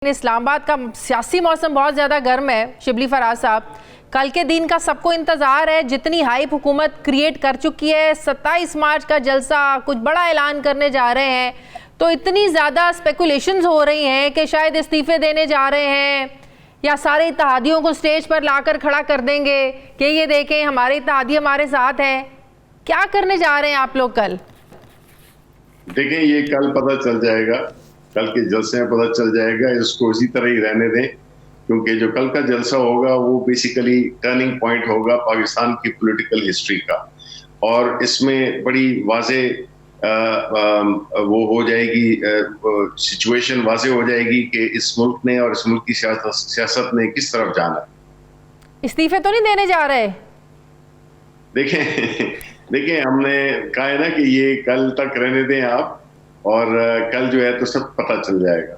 इस्लामाबाद का सियासी मौसम बहुत ज़्यादा गर्म है। शिबली फराज साहब, कल के दिन का सबको इंतज़ार है। जितनी हाइप हुकूमत क्रिएट कर चुकी है, 27 मार्च का जलसा कुछ बड़ा ऐलान करने जा रहे हैं, तो इतनी ज़्यादा स्पेकुलेशंस हो रही हैं कि शायद इस्तीफ़े देने जा रहे हैं या सारे इत्तेहादियों को स्टेज पर लाकर खड़ा कर देंगे कि ये देखें हमारे इत्तेहादी हमारे साथ हैं। क्या करने जा रहे हैं आप लोग कल? देखें, ये कल पता चल जाएगा, कल के जलसे में पता चल जाएगा। इसको इसी तरह ही रहने दें, क्योंकि जो कल का जलसा होगा वो बेसिकली टर्निंग पॉइंट होगा पाकिस्तान की पॉलिटिकल हिस्ट्री का, और इसमें बड़ी वाजे वो हो जाएगी, सिचुएशन वाजे हो जाएगी कि इस मुल्क ने और इस मुल्क की सियासत ने किस तरफ जाना। इस्तीफे तो नहीं देने जा रहे? देखें हमने कहा है ना कि ये कल तक रहने दें आप, और कल जो है तो सब पता चल जाएगा।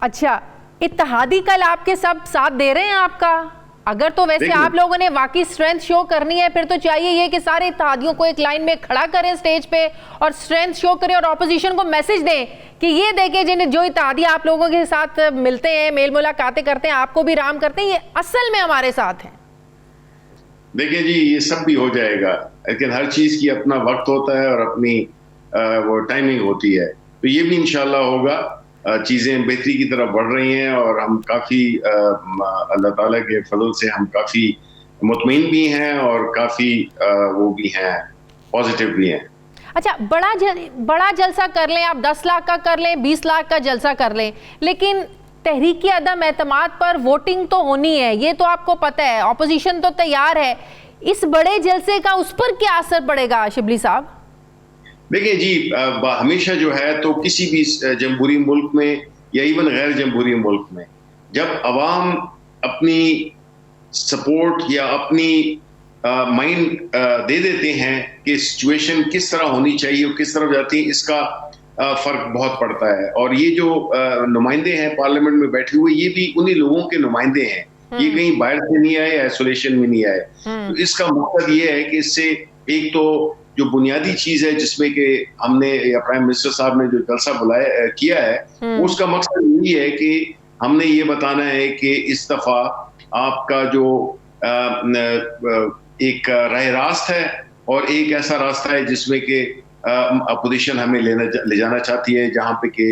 अच्छा, इत्तेहादी कल आपके सब साथ दे रहे हैं आपका? अगर तो वैसे आप लोगों ने वाकई स्ट्रेंथ शो करनी है, फिर तो चाहिए ये कि सारे इत्तेहादियों को एक लाइन में खड़ा करें स्टेज पे और स्ट्रेंथ शो करें और ऑपोजिशन को मैसेज दें कि ये देखें जिन्हें जो इत्तेहादी आप लोगों के साथ मिलते हैं, मेल मुलाकातें करते हैं, आपको भी राम करते हैं, ये असल में हमारे साथ हैं। देखिए जी, ये सब भी हो जाएगा, लेकिन हर चीज की अपना वक्त होता है और अपनी वो टाइमिंग होती है। तो ये भी इंशाल्लाह होगा। चीजें बेहतरी की तरफ बढ़ रही हैं और हम काफी अल्लाह ताला के फजल से हम काफी मुतमईन भी हैं और काफी वो भी हैं, पॉजिटिव भी हैं। अच्छा, बड़ा जलसा कर लें आप, 10 लाख का कर लें, 20 लाख का जलसा कर लें, लेकिन तहरीक अदम एतमाद पर वोटिंग तो होनी है, ये तो आपको पता है। ऑपोजिशन तो तैयार है, इस बड़े जलसे का उस पर क्या असर पड़ेगा शिबली साहब? देखिए जी, हमेशा जो है तो किसी भी जमहूरी मुल्क में या इवन गैर जमहूरी मुल्क में, जब अवाम अपनी सपोर्ट या अपनी माइंड दे देते हैं कि सिचुएशन किस तरह होनी चाहिए और किस तरफ जाती है, इसका फर्क बहुत पड़ता है। और ये जो नुमाइंदे हैं पार्लियामेंट में बैठे हुए, ये भी उन्हीं लोगों के नुमाइंदे हैं, ये कहीं बाहर से नहीं आए, आइसोलेशन में नहीं आए। तो इसका मकसद ये है कि इससे एक तो जो बुनियादी चीज है जिसमें कि हमने या प्राइम मिनिस्टर साहब ने जो जलसा बुलाया किया है, उसका मकसद यही है कि हमने ये बताना है कि इस दफा आपका जो एक राह रास्त है और एक ऐसा रास्ता है जिसमें कि अपोजिशन हमें ले जाना चाहती है, जहां पे कि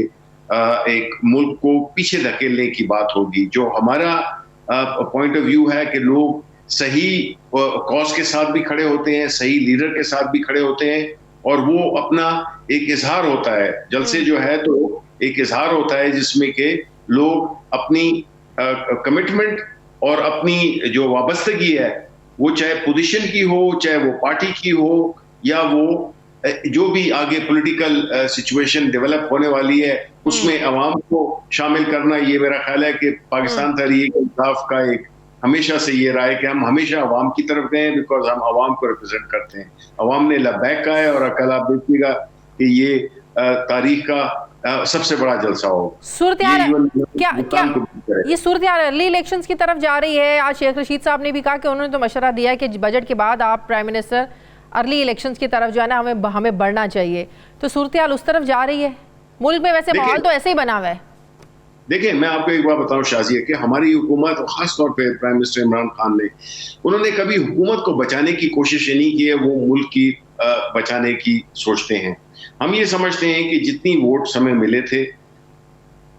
एक मुल्क को पीछे धकेलने की बात होगी। जो हमारा पॉइंट ऑफ व्यू है कि लोग सही कॉज के साथ भी खड़े होते हैं, सही लीडर के साथ भी खड़े होते हैं, और वो अपना एक इजहार होता है, जलसे जो है तो एक इजहार होता है जिसमें कि लोग अपनी कमिटमेंट और अपनी जो वाबस्तगी है, वो चाहे पोजीशन की हो, चाहे वो पार्टी की हो, या वो जो भी आगे पॉलिटिकल सिचुएशन डेवलप होने वाली है, उसमें अवाम को शामिल करना। ये मेरा ख्याल है कि पाकिस्तान तहरीक इंसाफ का एक हमेशा से ये रहा है कि हम हमेशा अवाम की तरफ गए, बिकॉज हम अवाम को रिप्रेजेंट करते हैं। अवाम ने लब्बैक कहा है और कल आप देखिएगा कि ये तारीख का सबसे बड़ा जलसा होगा। ये सूरत अर्ली इलेक्शंस की तरफ जा रही है। आज शेख रशीद साहब ने भी कहा कि उन्होंने तो मशवरा दिया है कि बजट के बाद आप प्राइम मिनिस्टर अर्ली इलेक्शंस की तरफ जो है ना, हमें बढ़ना चाहिए। तो सूरत हाल उस तरफ जा रही है। मुल्क में वैसे माहौल तो ऐसे ही बना हुआ है। देखिए, मैं आपको एक बात बताऊं शाजिया, कि हमारी हुकूमत और खास तौर पे प्राइम मिनिस्टर इमरान खान ने, उन्होंने कभी हुकूमत को बचाने की कोशिश नहीं की है, वो मुल्क की बचाने की सोचते हैं। हम ये समझते हैं कि जितनी वोट हमें मिले थे,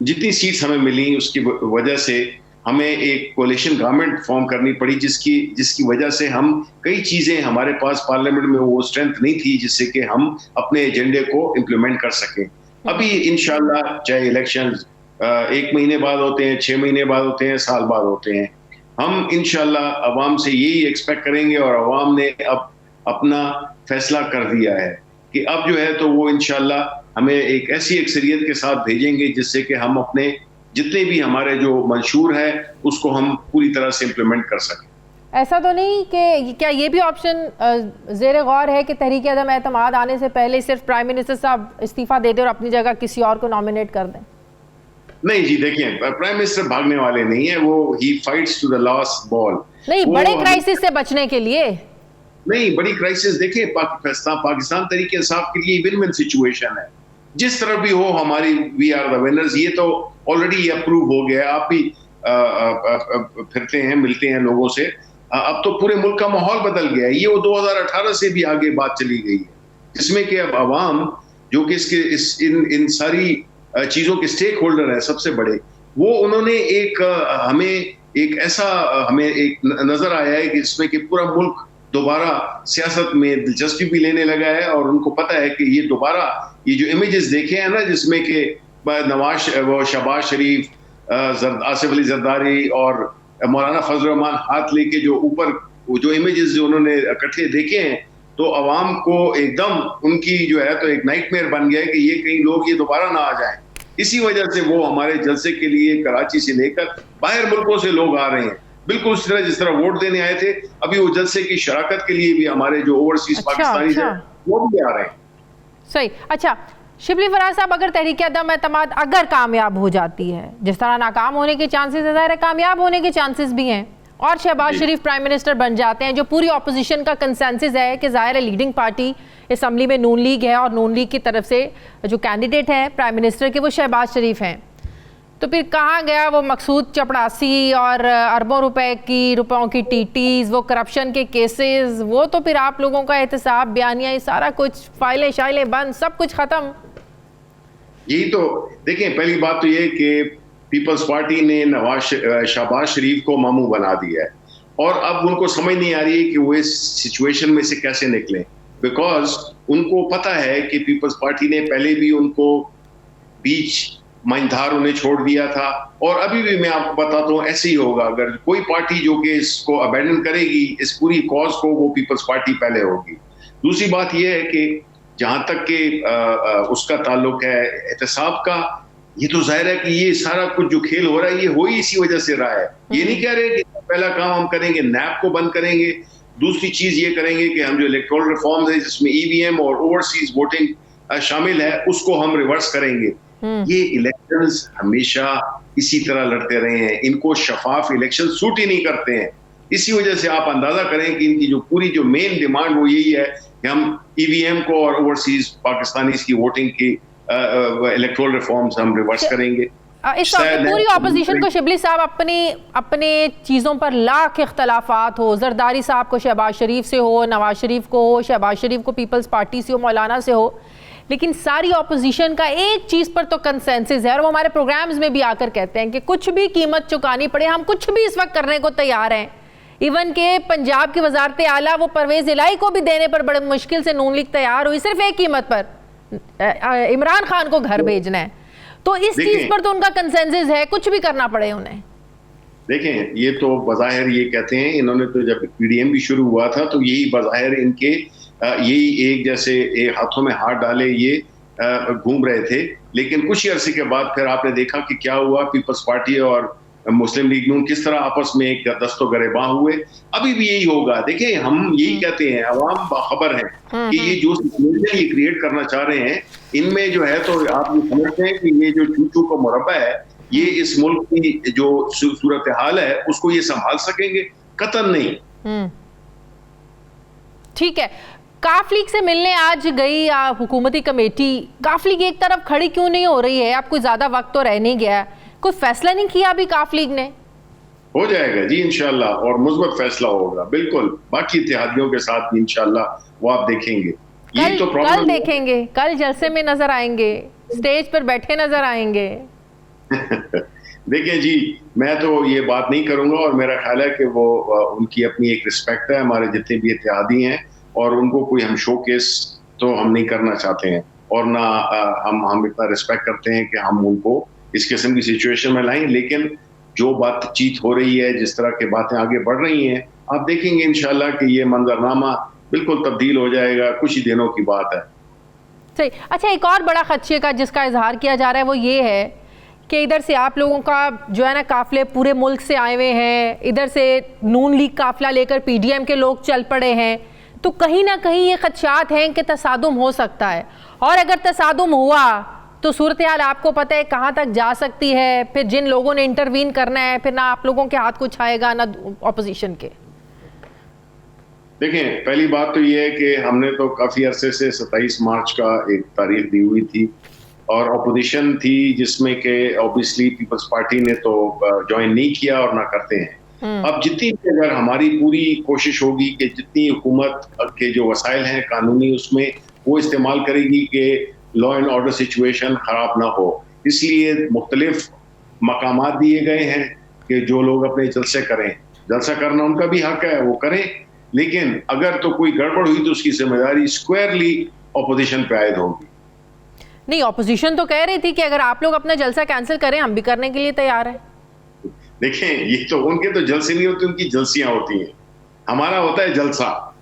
जितनी सीट्स हमें मिली, उसकी वजह से हमें एक कोalition गवर्नमेंट फॉर्म करनी पड़ी, जिसकी वजह से हम कई चीजें, हमारे पास पार्लियामेंट में वो स्ट्रेंथ नहीं थी जिससे कि हम अपने एजेंडे को इम्प्लीमेंट कर सकें। अभी इंशाल्लाह, चाहे इलेक्शन 1 महीने बाद होते हैं, 6 महीने बाद होते हैं, साल बाद होते हैं, हम इंशाल्लाह अवाम से यही एक्सपेक्ट करेंगे, और अवाम ने अब अपना फैसला कर दिया है कि अब जो है तो वो इंशाल्लाह हमें एक ऐसी अक्सरियत के साथ भेजेंगे जिससे कि हम अपने जितने भी हमारे जो मंशूर है उसको हम पूरी तरह से इम्प्लीमेंट कर सकें। ऐसा तो नहीं कि क्या ये भी ऑप्शन ज़ेर गौर है कि तहरीक अदम एतमाद आने से पहले सिर्फ प्राइम मिनिस्टर साहब इस्तीफा दे दें और अपनी जगह किसी और को नॉमिनेट कर दें? नहीं जी, देखिए, प्राइम मिनिस्टर भागने वाले नहीं है, वो ही fights to the last ball. नहीं, बड़े क्राइसिस से बचने के लिए नहीं, बड़ी क्राइसिस देखिए, पाकिस्तान तहरीक इंसाफ के लिए विन विन सिचुएशन है। जिस तरह भी हो, हमारी वी आर द विनर्स। ये तो ऑलरेडी ये अप्रूव हो गया है। आप भी फिरते हैं, मिलते हैं लोगों से। अब तो पूरे मुल्क का माहौल बदल गया है। ये वो 2018 से भी आगे बात चली गई है, जिसमें कि अब अवाम जो कि इन सारी चीजों के स्टेक होल्डर है सबसे बड़े, वो उन्होंने हमें एक नजर आया है कि जिसमें कि पूरा मुल्क दोबारा सियासत में दिलचस्पी भी लेने लगा है, और उनको पता है कि ये दोबारा ये जो इमेजेस देखे हैं ना, जिसमें कि शहबाज शरीफ, आसिफ अली जरदारी और मौलाना फजल रहमान हाथ लेके जो ऊपर जो इमेजेस जो उन्होंने इकट्ठे देखे हैं, तो अवाम को एकदम उनकी जो है तो एक नाइटमेयर बन गया है कि ये कहीं लोग ये दोबारा ना आ जाएं। इसी वजह से वो हमारे जलसे के लिए कराची से लेकर बाहर मुल्कों से लोग आ रहे हैं, बिल्कुल उस तरह जिस तरह वोट देने आए थे। अभी वो जलसे की शराकत के लिए भी हमारे जो ओवरसीज पाकिस्तानी हैं वो भी आ रहे हैं। सही। अच्छा शिबली फराज साहब, अगर तहरीक-ए-अदम एतमाद अगर कामयाब हो जाती है, जिस तरह नाकाम होने के चांसेस है, कामयाब होने के चांसेस भी हैं, और शहबाज शरीफ प्राइम मिनिस्टर बन जाते हैं, जो पूरी ऑपोजिशन का कंसेंसस है कि ज़ाहिर है लीडिंग पार्टी असम्बली में नून लीग है, और नून लीग की तरफ से जो कैंडिडेट है प्राइम मिनिस्टर के वो शहबाज शरीफ हैं, तो फिर कहाँ गया वो मकसूद चपड़ासी और अरबों रुपयों की टीटीज, वो करप्शन के केसेस, वो तो फिर आप लोगों का एहतसाब, बयानिया, सारा कुछ, फाइलें शाइलें बंद, सब कुछ ख़त्म। यही तो देखें, पहली बात तो ये कि पीपल्स पार्टी ने शहबाज शरीफ को मामू बना दिया है, और अब उनको समझ नहीं आ रही है कि वो इस सिचुएशन में से कैसे निकलें, बिकॉज उनको पता है कि पीपल्स पार्टी ने पहले भी उनको बीच माइंधार उन्हें छोड़ दिया था, और अभी भी मैं आपको बताता हूँ ऐसे ही होगा। अगर कोई पार्टी जो कि इसको अबैंडन करेगी, इस पूरी कॉज को, वो पीपल्स पार्टी पहले होगी। दूसरी बात यह है कि जहां तक कि उसका ताल्लुक है एहतसाब का, ये तो जाहिर है कि ये सारा कुछ जो खेल हो रहा है ये हो ही इसी वजह से रहा है। ये नहीं कह रहे कि पहला काम हम करेंगे नैब को बंद करेंगे, दूसरी चीज ये करेंगे कि हम जो इलेक्टोरल रिफॉर्म्स है जिसमें ईवीएम और ओवरसीज वोटिंग शामिल है उसको हम रिवर्स करेंगे। ये इलेक्शंस हमेशा इसी तरह लड़ते रहे हैं, इनको शफाफ इलेक्शन सूट ही नहीं करते हैं। इसी वजह से आप अंदाजा करें कि इनकी जो पूरी जो मेन डिमांड वो यही है कि हम ईवीएम को और ओवरसीज पाकिस्तानी की वोटिंग की इलेक्टोरल रिफॉर्म्स हम रिवर्स करेंगे। इस पूरी ऑपोजिशन को शिबली साहब अपने चीज़ों पर लाख इख्तलाफात हो, जरदारी साहब को शहबाज शरीफ से हो, नवाज शरीफ को हो, शहबाज शरीफ को पीपल्स पार्टी से हो, मौलाना से हो, लेकिन सारी ऑपोजिशन का एक चीज़ पर तो कंसेंसस है, और वो हमारे प्रोग्राम्स में भी आकर कहते हैं कि कुछ भी कीमत चुकानी पड़े हम कुछ भी इस वक्त करने को तैयार हैं। इवन के पंजाब की वजारत आला वो परवेज इलाही को भी देने पर बड़े मुश्किल से नून लीग तैयार हुई, सिर्फ एक कीमत पर, इमरान खान को घर भेजना है। तो इस चीज पर तो उनका कंसेंसस है, कुछ भी करना पड़े उन्हें। देखें, ये तो बज़ाहिर ये कहते हैं, इन्होंने तो जब पीडीएम भी शुरू हुआ था तो यही बज़ाहिर इनके यही एक जैसे हाथों में हाथ डाले ये घूम रहे थे, लेकिन कुछ ही अरसे के बाद फिर आपने देखा कि क्या हुआ, पीपल्स पार्टी और मुस्लिम लीग नून किस तरह आपस में एक दस्तो गरेबां हुए। अभी भी यही होगा। देखिए, हम यही कहते हैं, अवाम बाखबर है कि ये जो सिचुएशन ये क्रिएट करना चाह रहे हैं, इनमें जो है तो आप ये समझते हैं कि ये जो चूचू का मुरब्बा है, ये इस मुल्क की जो सूरत हाल है उसको ये संभाल सकेंगे? कतई नहीं। ठीक है, काफ लीग से मिलने आज गई हुकूमती कमेटी, काफ लीग एक तरफ खड़ी क्यों नहीं हो रही है? आपको ज्यादा वक्त तो रह नहीं गया, कोई फैसला नहीं किया अभी काफ लीग ने? हो जाएगा जी इंशाल्लाह, और मुस्बत फैसला होगा बिल्कुल, बाकी इत्तेहादियों के साथ भी इंशाल्लाह, वो आप देखेंगे। ये तो कल देखेंगे, कल जलसे में नजर आएंगे, स्टेज पर बैठे नजर आएंगे। देखिए जी, मैं तो ये बात नहीं करूंगा, और मेरा ख्याल है कि वो उनकी अपनी एक रिस्पेक्ट है, हमारे जितने भी इत्तेहादी हैं, और उनको कोई हम शोकेस तो हम नहीं करना चाहते हैं, और ना हम इतना रिस्पेक्ट करते हैं कि हम उनको इस किस्म की सिचुएशन में लाएं। लेकिन जो बातचीत हो रही है, जिस तरह की बातें आगे बढ़ रही हैं, आप देखेंगे इंशाल्लाह कि ये मंजरनामा बिल्कुल तब्दील हो जाएगा, कुछ ही दिनों की बात है। सही। अच्छा, एक और बड़ा खदशे का जिसका इजहार किया जा रहा है वो ये है कि इधर से आप लोगों का जो है ना काफिले पूरे मुल्क से आए हुए हैं, इधर से नून लीग काफिला लेकर पीडीएम के लोग चल पड़े हैं, तो कहीं ना कहीं ये खदशात हैं कि तसादुम हो सकता है, और अगर तसादुम हुआ तो सूरत हाल आपको पता है कहाँ तक जा सकती है। फिर जिन लोगों ने इंटरवीन करना है, फिर ना आप लोगों के हाथ कुछ आएगा ना ऑपोजिशन के। देखें, पहली बात तो ये है कि हमने तो काफी अरसे से 27 मार्च का एक तारीख दी हुई थी, और अपोजिशन थी जिसमें के ऑब्वियसली पीपल्स पार्टी ने तो ज्वाइन नहीं किया और ना करते हैं। अब जितनी अगर हमारी पूरी कोशिश होगी कि जितनी हुकूमत के जो वसाइल हैं कानूनी उसमें वो इस्तेमाल करेगी कि लॉ एंड ऑर्डर सिचुएशन खराब ना हो, इसलिए मुख्तलिफ मकामात दिए गए हैं कि जो लोग अपने जलसे करें, जलसा करना उनका भी हक है, वो करें, लेकिन अगर तो कोई गड़बड़ हुई तो उसकी जिम्मेदारी स्क्वायरली अपोजिशन पे आयद होगी। नहीं, ऑपोजिशन तो कह रही थी कि अगर आप लोग अपना जलसा कैंसिल करें हम भी करने के लिए तैयार हैं। देखें, ये तो उनके तो जलसे नहीं होते, उनकी जलसियां होती हैं, हमारा होता है जलसा।